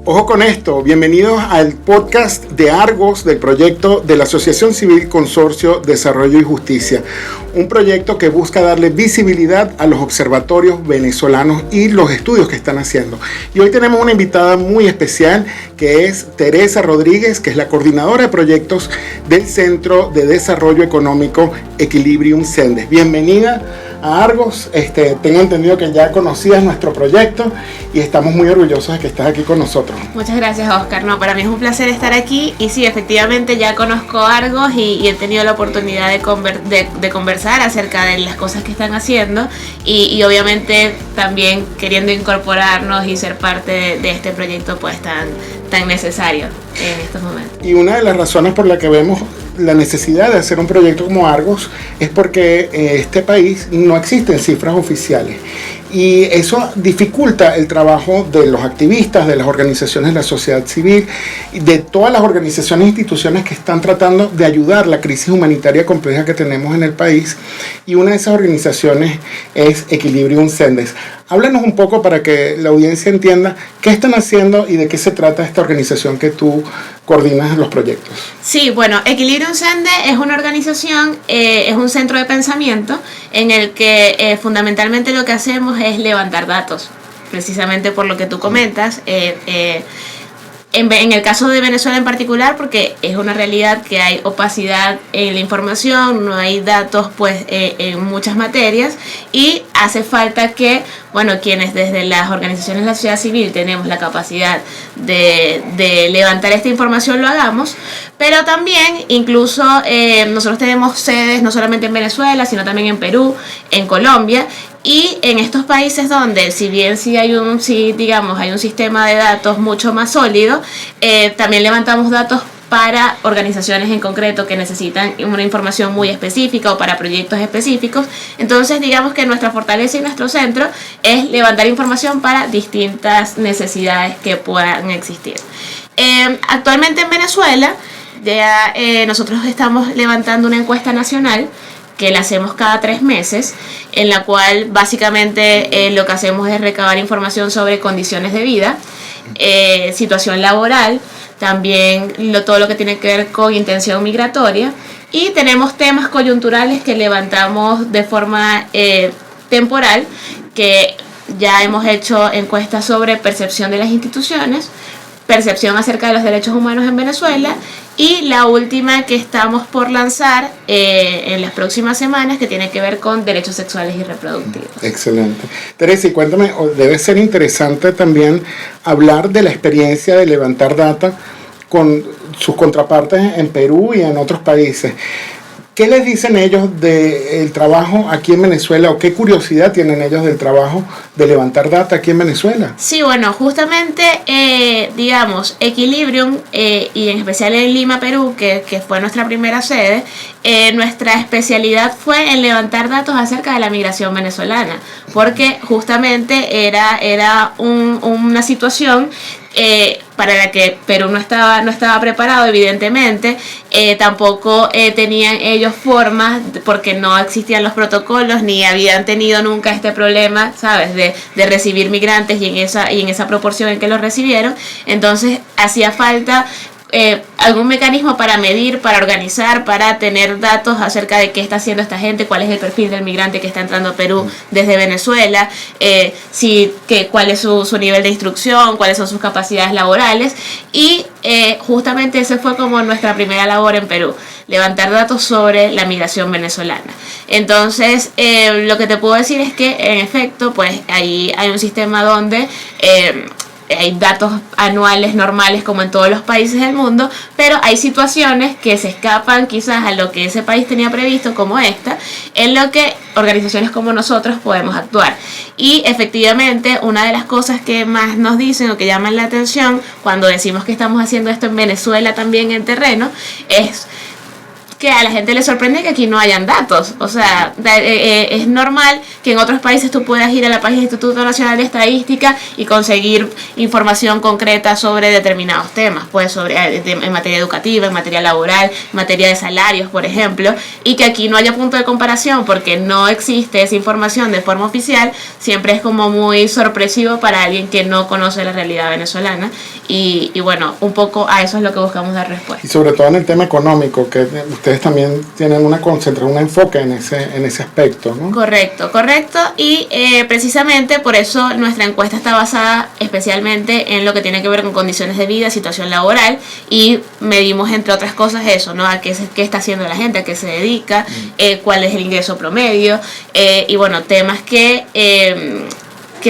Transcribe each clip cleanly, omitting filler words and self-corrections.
Ojo con esto, bienvenidos al podcast de Argos del proyecto de la Asociación Civil Consorcio Desarrollo y Justicia, un proyecto que busca darle visibilidad a los observatorios venezolanos y los estudios que están haciendo. Y hoy tenemos una invitada muy especial que es Teresa Rodríguez, que es la coordinadora de proyectos del Centro de Desarrollo Económico Equilibrium Sendes. Bienvenida a Argos. Tengo entendido que ya conocías nuestro proyecto y estamos muy orgullosos de que estás aquí con nosotros. Muchas gracias, Oscar. No, para mí es un placer estar aquí y sí, efectivamente ya conozco Argos y he tenido la oportunidad de conversar acerca de las cosas que están haciendo y obviamente también queriendo incorporarnos y ser parte de este proyecto pues tan necesario en estos momentos. Y una de las razones por la que vemos la necesidad de hacer un proyecto como Argos es porque en este país no existen cifras oficiales y eso dificulta el trabajo de los activistas, de las organizaciones de la sociedad civil, de todas las organizaciones e instituciones que están tratando de ayudar la crisis humanitaria compleja que tenemos en el país, y una de esas organizaciones es Equilibrium Sendes. Háblanos un poco para que la audiencia entienda qué están haciendo y de qué se trata esta organización que tú coordinas los proyectos. Sí, bueno, Equilibrium Sendes es una organización, es un centro de pensamiento en el que fundamentalmente lo que hacemos es levantar datos, precisamente por lo que tú comentas. En el caso de Venezuela en particular, porque es una realidad que hay opacidad en la información, no hay datos pues en muchas materias y hace falta que, bueno, quienes desde las organizaciones de la sociedad civil tenemos la capacidad de levantar esta información lo hagamos, pero también incluso nosotros tenemos sedes no solamente en Venezuela, sino también en Perú, en Colombia. Y en estos países donde, si bien hay un sistema de datos mucho más sólido, también levantamos datos para organizaciones en concreto que necesitan una información muy específica o para proyectos específicos. Entonces, digamos que nuestra fortaleza y nuestro centro es levantar información para distintas necesidades que puedan existir. Actualmente en Venezuela, ya nosotros estamos levantando una encuesta nacional que la hacemos cada 3 meses, en la cual básicamente lo que hacemos es recabar información sobre condiciones de vida, situación laboral, también todo lo que tiene que ver con intención migratoria, y tenemos temas coyunturales que levantamos de forma temporal, que ya hemos hecho encuestas sobre percepción de las instituciones, percepción acerca de los derechos humanos en Venezuela, y la última que estamos por lanzar en las próximas semanas, que tiene que ver con derechos sexuales y reproductivos. Excelente. Teresa, y cuéntame, debe ser interesante también hablar de la experiencia de levantar data con sus contrapartes en Perú y en otros países. ¿Qué les dicen ellos del trabajo aquí en Venezuela, o qué curiosidad tienen ellos del trabajo de levantar data aquí en Venezuela? Sí, bueno, justamente, Equilibrium, y en especial en Lima, Perú, que fue nuestra primera sede, nuestra especialidad fue en levantar datos acerca de la migración venezolana, porque justamente era una situación para la que Perú no estaba preparado, evidentemente. Tampoco tenían ellos formas, porque no existían los protocolos, ni habían tenido nunca este problema, ¿sabes?, de recibir migrantes y en esa proporción en que los recibieron. Entonces hacía falta algún mecanismo para medir, para organizar, para tener datos acerca de qué está haciendo esta gente, cuál es el perfil del migrante que está entrando a Perú desde Venezuela, cuál es su nivel de instrucción, cuáles son sus capacidades laborales, y justamente esa fue como nuestra primera labor en Perú, levantar datos sobre la migración venezolana. Entonces, lo que te puedo decir es que en efecto, pues ahí hay un sistema donde hay datos anuales normales como en todos los países del mundo, pero hay situaciones que se escapan quizás a lo que ese país tenía previsto, como esta, en lo que organizaciones como nosotros podemos actuar. Y efectivamente, una de las cosas que más nos dicen o que llaman la atención cuando decimos que estamos haciendo esto en Venezuela también en terreno es que a la gente le sorprende que aquí no hayan datos. O sea, es normal que en otros países tú puedas ir a la página del Instituto Nacional de Estadística y conseguir información concreta sobre determinados temas, pues en materia educativa, en materia laboral, en materia de salarios, por ejemplo, y que aquí no haya punto de comparación porque no existe esa información de forma oficial, siempre es como muy sorpresivo para alguien que no conoce la realidad venezolana y bueno, un poco a eso es lo que buscamos dar respuesta. Y sobre todo en el tema económico, que ustedes también tienen un enfoque en ese aspecto, ¿no? Correcto, y precisamente por eso nuestra encuesta está basada especialmente en lo que tiene que ver con condiciones de vida, situación laboral, y medimos entre otras cosas eso, ¿no? A qué está haciendo la gente, a qué se dedica, cuál es el ingreso promedio, y bueno, temas que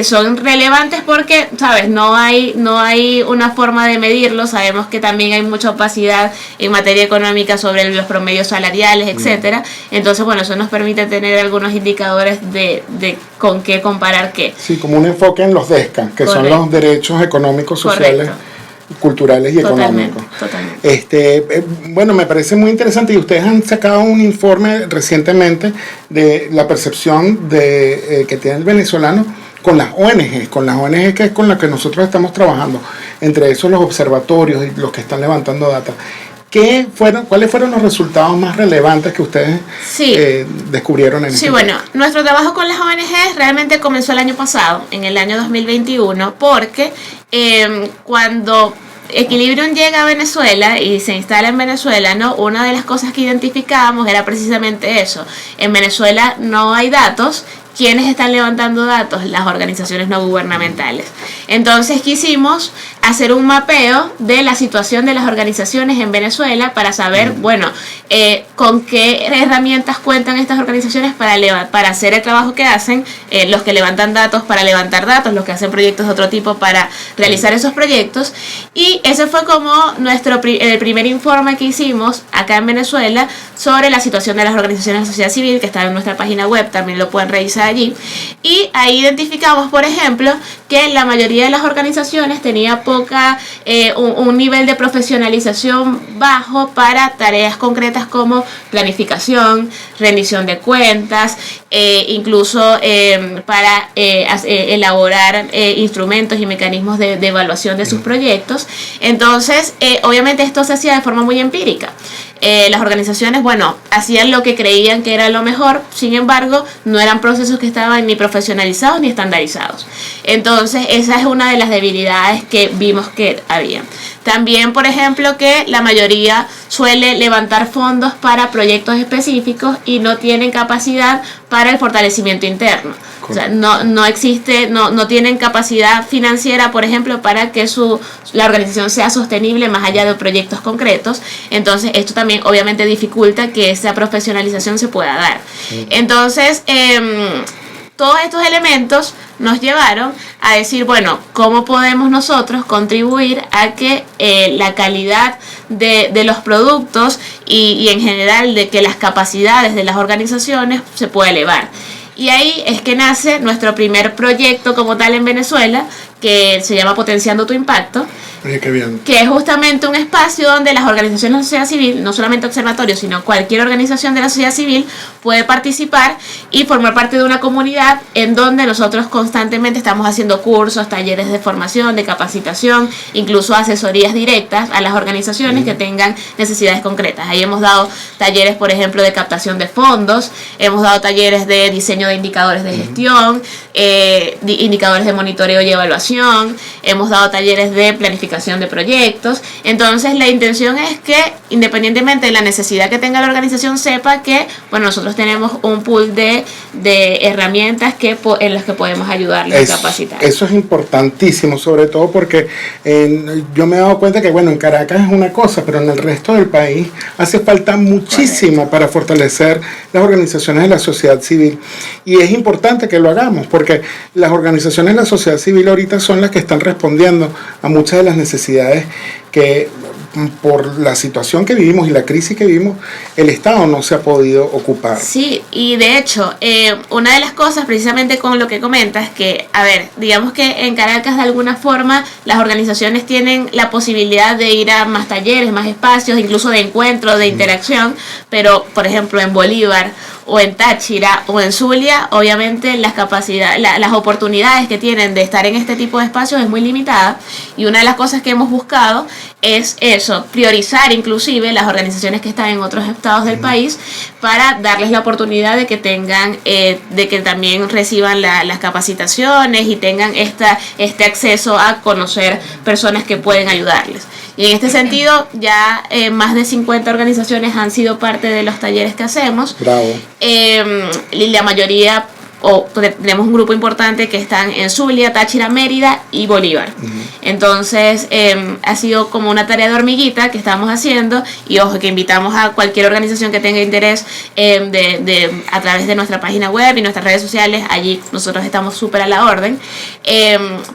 son relevantes porque, ¿sabes? No hay una forma de medirlo. Sabemos que también hay mucha opacidad en materia económica sobre los promedios salariales, etcétera. Entonces, bueno, eso nos permite tener algunos indicadores de con qué comparar qué. Sí, como un enfoque en los DESCA, que son los derechos económicos, sociales, culturales y económicos. Totalmente. Bueno, me parece muy interesante y ustedes han sacado un informe recientemente de la percepción que tiene el venezolano con las ONGs que es con las que nosotros estamos trabajando, entre esos los observatorios y los que están levantando data. ¿Cuáles fueron los resultados más relevantes que ustedes descubrieron en Sí, bueno, nuestro trabajo con las ONGs realmente comenzó el año pasado, en el año 2021, porque cuando Equilibrium llega a Venezuela y se instala en Venezuela, ¿no? Una de las cosas que identificábamos era precisamente eso. En Venezuela no hay datos. ¿Quiénes están levantando datos? Las organizaciones no gubernamentales. Entonces quisimos hacer un mapeo de la situación de las organizaciones en Venezuela para saber, bueno, con qué herramientas cuentan estas organizaciones para hacer el trabajo que hacen, los que levantan datos para levantar datos, los que hacen proyectos de otro tipo para realizar esos proyectos. Y ese fue como el primer informe que hicimos acá en Venezuela sobre la situación de las organizaciones de la sociedad civil, que está en nuestra página web, también lo pueden revisar allí. Y ahí identificamos, por ejemplo, que la mayoría de las organizaciones tenía un nivel de profesionalización bajo para tareas concretas como planificación, rendición de cuentas, incluso para elaborar instrumentos y mecanismos de evaluación de sus proyectos. Entonces, obviamente esto se hacía de forma muy empírica. Las organizaciones, bueno, hacían lo que creían que era lo mejor, sin embargo, no eran procesos que estaban ni profesionalizados ni estandarizados. Entonces, esa es una de las debilidades que vimos que había. También, por ejemplo, que la mayoría suele levantar fondos para proyectos específicos y no tienen capacidad para el fortalecimiento interno. O sea, no tienen capacidad financiera, por ejemplo, para que la organización sea sostenible más allá de proyectos concretos. Entonces, esto también obviamente dificulta que esa profesionalización se pueda dar. Entonces, todos estos elementos nos llevaron a decir, bueno, ¿cómo podemos nosotros contribuir a que la calidad de los productos y en general de que las capacidades de las organizaciones se pueda elevar? Y ahí es que nace nuestro primer proyecto como tal en Venezuela, que se llama Potenciando tu Impacto. Oye, qué bien. Que es justamente un espacio donde las organizaciones de la sociedad civil, no solamente observatorios, sino cualquier organización de la sociedad civil puede participar y formar parte de una comunidad en donde nosotros constantemente estamos haciendo cursos, talleres de formación, de capacitación, incluso asesorías directas a las organizaciones que tengan necesidades concretas. Ahí hemos dado talleres, por ejemplo, de captación de fondos, hemos dado talleres de diseño de indicadores de gestión, indicadores de monitoreo y evaluación, hemos dado talleres de planificación de proyectos. Entonces la intención es que independientemente de la necesidad que tenga la organización sepa que, bueno, nosotros tenemos un pool de herramientas en las que podemos ayudarles a capacitar. Eso es importantísimo, sobre todo porque yo me he dado cuenta que, bueno, en Caracas es una cosa, pero en el resto del país hace falta muchísimo para fortalecer las organizaciones de la sociedad civil, y es importante que lo hagamos porque las organizaciones de la sociedad civil ahorita son las que están respondiendo a muchas de las necesidades que por la situación que vivimos y la crisis que vivimos, el Estado no se ha podido ocupar. Sí, y de hecho, una de las cosas precisamente con lo que comentas, que, a ver, digamos que en Caracas de alguna forma las organizaciones tienen la posibilidad de ir a más talleres, más espacios, incluso de encuentro, de interacción, pero por ejemplo en Bolívar o en Táchira o en Zulia, obviamente las capacidades, las oportunidades que tienen de estar en este tipo de espacios es muy limitada, y una de las cosas que hemos buscado es eso, priorizar inclusive las organizaciones que están en otros estados del país para darles la oportunidad de que tengan, de que también reciban las capacitaciones y tengan este acceso a conocer personas que pueden ayudarles. Y en este sentido, ya más de 50 organizaciones han sido parte de los talleres que hacemos. Bravo. Y la mayoría, tenemos un grupo importante que están en Zulia, Táchira, Mérida y Bolívar. Entonces ha sido como una tarea de hormiguita que estamos haciendo, y ojo, que invitamos a cualquier organización que tenga interés a través de nuestra página web y nuestras redes sociales. Allí nosotros estamos súper a la orden,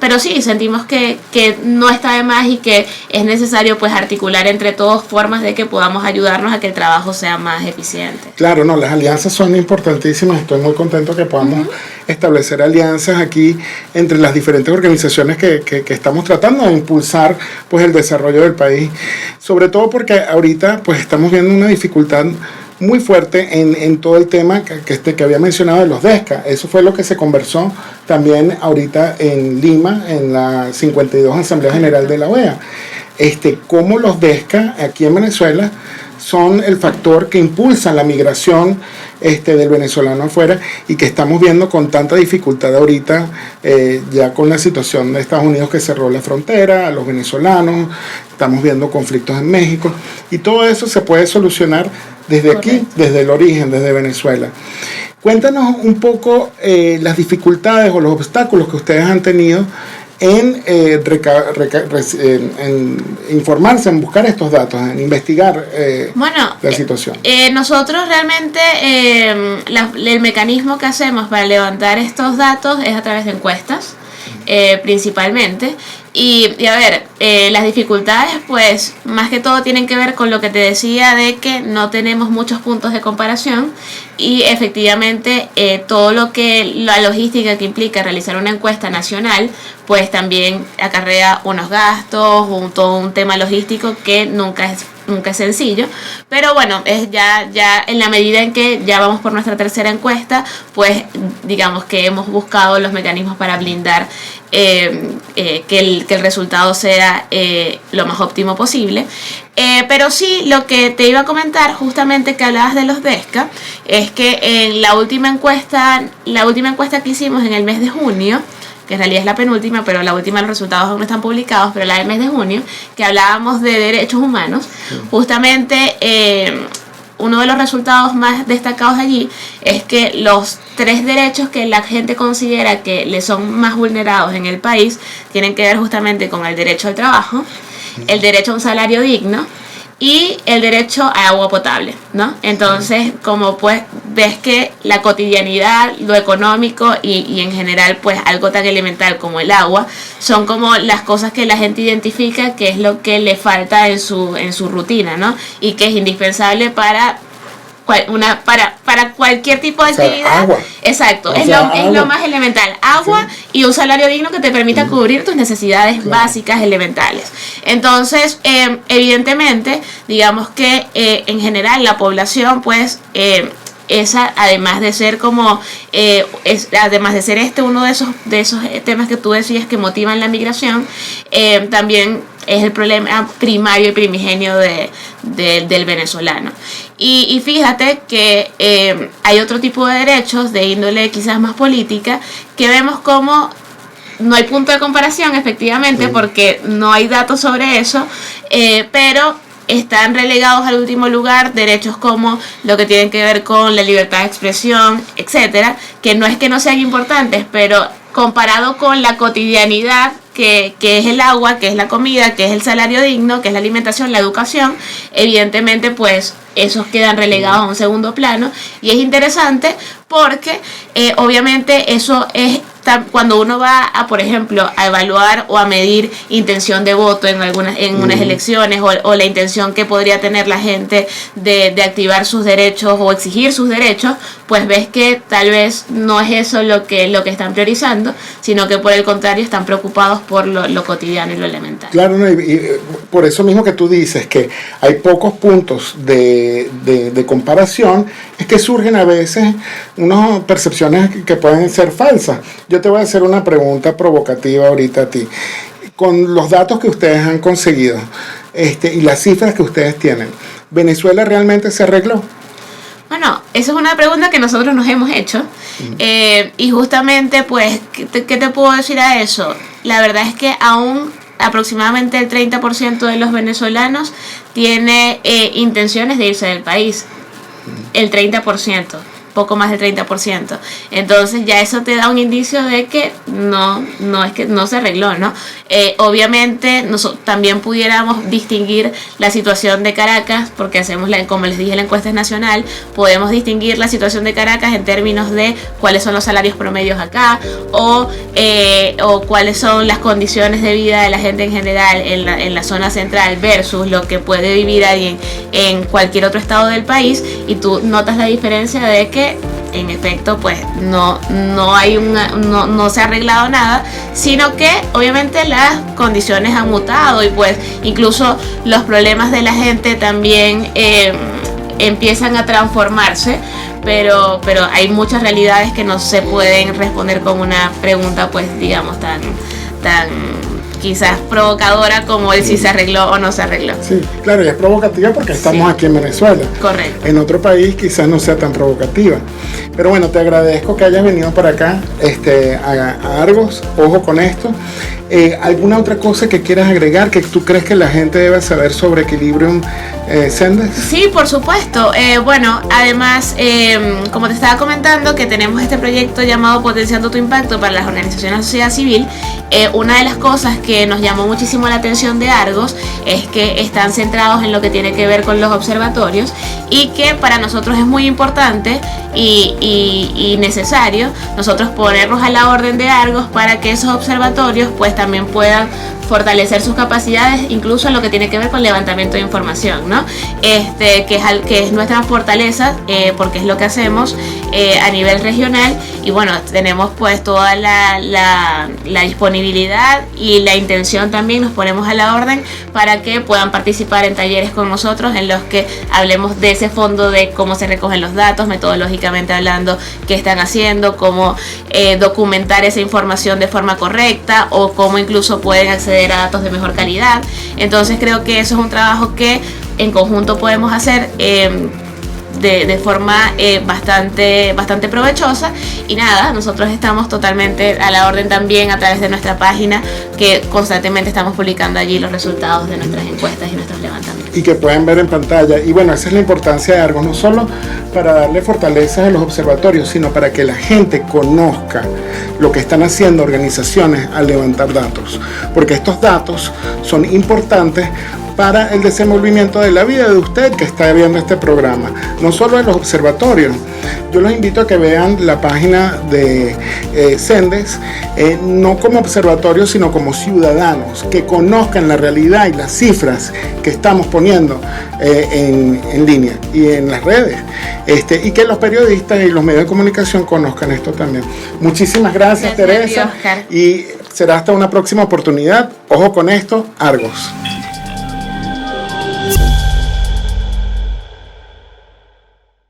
pero sí, sentimos que no está de más y que es necesario pues articular entre todos formas de que podamos ayudarnos a que el trabajo sea más eficiente. Claro, no, las alianzas son importantísimas. Estoy muy contento que podamos establecer alianzas aquí entre las diferentes organizaciones que estamos tratando de impulsar pues el desarrollo del país, sobre todo porque ahorita pues estamos viendo una dificultad muy fuerte en todo el tema que había mencionado de los DESCA. Eso fue lo que se conversó también ahorita en Lima, en la 52 Asamblea General de la OEA. Cómo los DESCA aquí en Venezuela son el factor que impulsa la migración del venezolano afuera, y que estamos viendo con tanta dificultad ahorita, ya con la situación de Estados Unidos que cerró la frontera a los venezolanos. Estamos viendo conflictos en México, y todo eso se puede solucionar desde aquí, desde el origen, desde Venezuela. Cuéntanos un poco las dificultades o los obstáculos que ustedes han tenido en informarse, en buscar estos datos, en investigar la situación. Nosotros realmente el mecanismo que hacemos para levantar estos datos es a través de encuestas, principalmente. Y a ver, las dificultades pues más que todo tienen que ver con lo que te decía, de que no tenemos muchos puntos de comparación, y efectivamente todo la logística que implica realizar una encuesta nacional pues también acarrea unos gastos, todo un tema logístico que nunca es sencillo, pero bueno, es ya en la medida en que ya vamos por nuestra tercera encuesta, pues digamos que hemos buscado los mecanismos para blindar que el resultado sea lo más óptimo posible. Pero sí, lo que te iba a comentar, justamente que hablabas de los DESCA, es que en la última encuesta que hicimos en el mes de junio, que en realidad es la penúltima, pero la última, los resultados aún no están publicados, pero la del mes de junio, que hablábamos de derechos humanos, justamente uno de los resultados más destacados allí es que los 3 derechos que la gente considera que le son más vulnerados en el país tienen que ver justamente con el derecho al trabajo, el derecho a un salario digno y el derecho a agua potable, ¿no? Entonces, como pues ves que la cotidianidad, lo económico y en general pues algo tan elemental como el agua son como las cosas que la gente identifica que es lo que le falta en su rutina, ¿no? Y que es indispensable para cualquier tipo de actividad. Agua. Exacto, es lo más elemental, agua, sí, y un salario digno que te permita cubrir tus necesidades básicas elementales. Entonces, evidentemente, digamos que en general la población, pues, esa, además de ser como además de ser uno de esos temas que tú decías que motivan la migración, también es el problema primario y primigenio del venezolano. Y fíjate que hay otro tipo de derechos de índole quizás más política que vemos como no hay punto de comparación, efectivamente, porque no hay datos sobre eso, pero están relegados al último lugar derechos como lo que tienen que ver con la libertad de expresión, etcétera, que no es que no sean importantes, pero comparado con la cotidianidad que es el agua, que es la comida, que es el salario digno, que es la alimentación, la educación, evidentemente pues esos quedan relegados a un segundo plano. Y es interesante porque obviamente eso es cuando uno va a, por ejemplo, a evaluar o a medir intención de voto en unas elecciones, o la intención que podría tener la gente de activar sus derechos o exigir sus derechos, pues ves que tal vez no es eso lo que están priorizando, sino que por el contrario están preocupados por lo cotidiano y lo elemental. Claro, ¿no? Y por eso mismo que tú dices que hay pocos puntos de comparación, es que surgen a veces unas percepciones que pueden ser falsas. Yo te voy a hacer una pregunta provocativa ahorita a ti. Con los datos que ustedes han conseguido y las cifras que ustedes tienen, ¿Venezuela realmente se arregló? Bueno, esa es una pregunta que nosotros nos hemos hecho. Y justamente, pues, ¿qué te puedo decir a eso? La verdad es que aún aproximadamente el 30% de los venezolanos tiene intenciones de irse del país. El 30%. Poco más del 30%. Entonces ya eso te da un indicio de que no es que no se arregló, ¿no? Obviamente también pudiéramos distinguir la situación de Caracas, porque hacemos, como les dije, la encuesta es nacional. Podemos distinguir la situación de Caracas en términos de cuáles son los salarios promedios acá, o cuáles son las condiciones de vida de la gente en general en la zona central versus lo que puede vivir alguien en cualquier otro estado del país, y tú notas la diferencia de que en efecto pues no se ha arreglado nada, sino que obviamente las condiciones han mutado, y pues incluso los problemas de la gente también empiezan a transformarse, pero hay muchas realidades que no se pueden responder con una pregunta, pues digamos tan quizás provocadora como el si se arregló o no se arregló. Sí, claro, y es provocativa porque estamos aquí en Venezuela. Correcto. En otro país quizás no sea tan provocativa. Pero bueno, te agradezco que hayas venido para acá, a Argos. Ojo con esto. ¿Alguna otra cosa que quieras agregar que tú crees que la gente debe saber sobre Equilibrium Sendes? Sí, por supuesto. Bueno, además, como te estaba comentando, que tenemos este proyecto llamado Potenciando tu Impacto para las organizaciones de la sociedad civil. Una de las cosas que nos llamó muchísimo la atención de Argos es que están centrados en lo que tiene que ver con los observatorios, y que para nosotros es muy importante y necesario nosotros ponernos a la orden de Argos para que esos observatorios pues también puedan fortalecer sus capacidades, incluso en lo que tiene que ver con levantamiento de información, ¿no? Que es nuestra fortaleza, porque es lo que hacemos a nivel regional. Y bueno, tenemos pues toda la disponibilidad y la intención también, nos ponemos a la orden para que puedan participar en talleres con nosotros en los que hablemos de ese fondo, de cómo se recogen los datos, metodológicamente hablando, qué están haciendo, cómo documentar esa información de forma correcta, o cómo incluso pueden acceder a datos de mejor calidad. Entonces creo que eso es un trabajo que en conjunto podemos hacer de forma bastante provechosa. Y nada, nosotros estamos totalmente a la orden también a través de nuestra página, que constantemente estamos publicando allí los resultados de nuestras encuestas y nuestros levantamientos. Y que pueden ver en pantalla. Y bueno, esa es la importancia de Argos, no solo para darle fortaleza a los observatorios, sino para que la gente conozca lo que están haciendo organizaciones al levantar datos. Porque estos datos son importantes para el desenvolvimiento de la vida de usted que está viendo este programa, no solo de los observatorios. Yo los invito a que vean la página de Sendes, no como observatorio, sino como ciudadanos, que conozcan la realidad y las cifras que estamos poniendo en línea y en las redes, y que los periodistas y los medios de comunicación conozcan esto también. Muchísimas gracias, Teresa, y será hasta una próxima oportunidad. Ojo con esto, Argos.